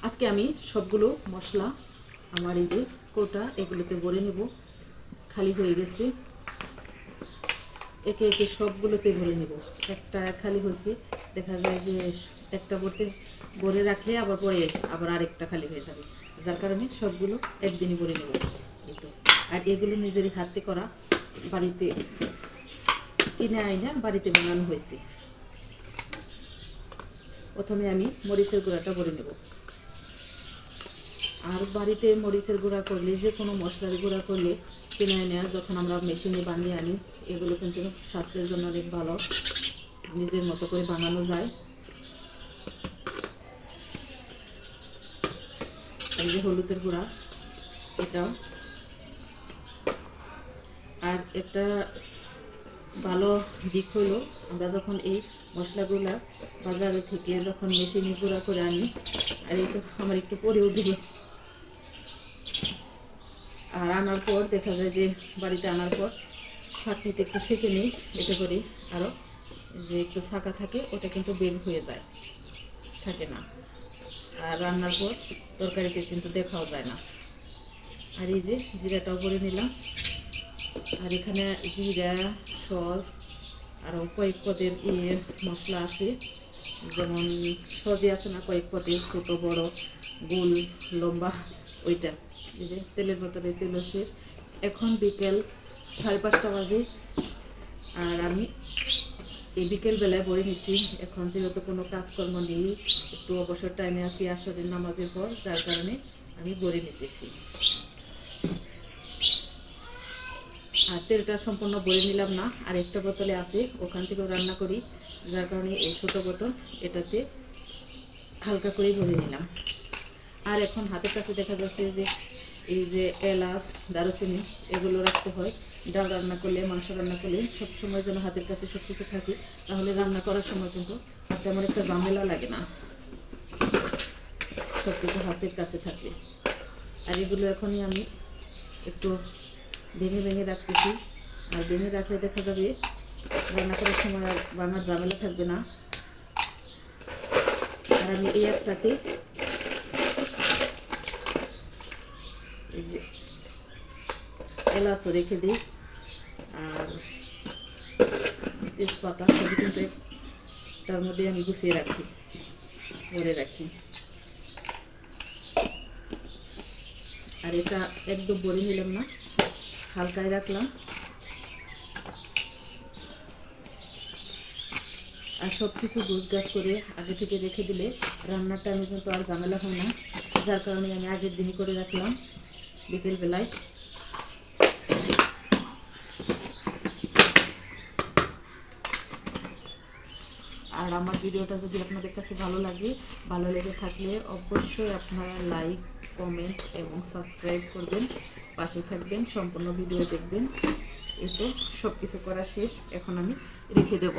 আজকে আমি সবগুলো মশলা আমার এই যে কৌটা এগুলোতে ভরে নেব। খালি হয়ে গেছে, একে একে সবগুলোতে ভরে নেব। একটা খালি হয়েছে, দেখা যায় যে একটা ভরে রাখলে আবার পরে আবার আরেকটা খালি হয়ে যাবে, যার কারণে সবগুলো একদিনই ভরে নেব। এই তো। আর এগুলো নিজেরই হাতে করা, বাড়িতে কিনে আইনা বাড়িতে বানানো হয়েছে। প্রথমে আমি মরিচের গুঁড়াটা ভরে নেব। আর বাড়িতে মরিচের গুঁড়া করলে, যে কোনো মশলার গুঁড়া করলে কিনে এনে যখন আমরা মেশিনে বানিয়ে আনি, এগুলো কিন্তু স্বাস্থ্যের জন্য অনেক ভালো, নিজের মতো করে বানানো যায়। এই যে হলুদের গুঁড়া, এটাও। আর একটা ভালো দিক হলো, আমরা যখন এই মশলাগুলা বাজারে থেকে যখন মেশিনে গুঁড়া করে আনি, আর এই তো আমার একটু পরেও দিল, আর আনার পর দেখা যায় যে বাড়িতে আনার পর ছাঁকনিতে একটু সেঁকে নিই, এতে করে আরও যে একটু ছাঁকা থাকে ওটা কিন্তু বের হয়ে যায়, থাকে না। আর রান্নার পর তরকারিতে কিন্তু দেখাও যায় না। আর এই যে জিরাটাও করে নিলাম। আর এখানে জিরা, সস আরও কয়েক পদের মশলা আছে, যেমন সজে আছে না, কয়েক পদের, ছোটো বড় গোল লম্বা, ওইটা। এই যে তেলের বোতলে তেলও শেষ। এখন বিকেল 5:30 বাজে, আর আমি এই বিকেলবেলায় ভরে নিচ্ছি। এখন যেহেতু কোনো কাজকর্ম নেই, একটু অবসর টাইমে আছি আসরের নামাজের পর, যার কারণে আমি ভরে নিতেছি। আর তেলটা সম্পূর্ণ ভরে নিলাম না, আর একটা বোতলে আছে, ওখান থেকেও রান্না করি, যার কারণে এই ছোটো বোতল এটাতে হালকা করে ভরে নিলাম। আর এখন হাতের কাছে দেখা যাচ্ছে যে এই যে এলাচ, দারুচিনি এগুলো রাখতে হয়। ডাল রান্না করলে, মাংস রান্না করলে সব সময় যেন হাতের কাছে সব কিছু থাকে, তাহলে রান্না করার সময় কিন্তু আর তেমন একটা ঝামেলা লাগে না, সব কিছু হাতের কাছে থাকে। আর এগুলো এখনই আমি একটু ভেঙে ভেঙে রাখতেছি। আর ভেঙে রাখলে দেখা যাবে রান্না করার সময় আর রান্নার ঝামেলা থাকবে না। আর আমি এই একটাতে এই যে এলাচও রেখে দিই, আর তেজপাতা সবই কিন্তু তার মধ্যে আমি গুছিয়ে রাখি, ভরে রাখি। আর এটা একদম ভরে নিলাম না, হালকায় রাখলাম। আর সব কিছু গোছগাছ করে আগে থেকে রেখে দিলে রান্নার টাইমে কিন্তু আর ঝামেলা হয় না, যার কারণে আমি আগের দিনই করে রাখলাম বিকেলবেলায়। আর আমার ভিডিওটা যদি আপনাদের কাছে ভালো লেগে থাকলে অবশ্যই আপনারা লাইক, কমেন্ট এবং সাবস্ক্রাইব করবেন, পাশে থাকবেন, সম্পূর্ণ ভিডিও দেখবেন। এই তো সব কিছু করা শেষ, এখন আমি রেখে দেব।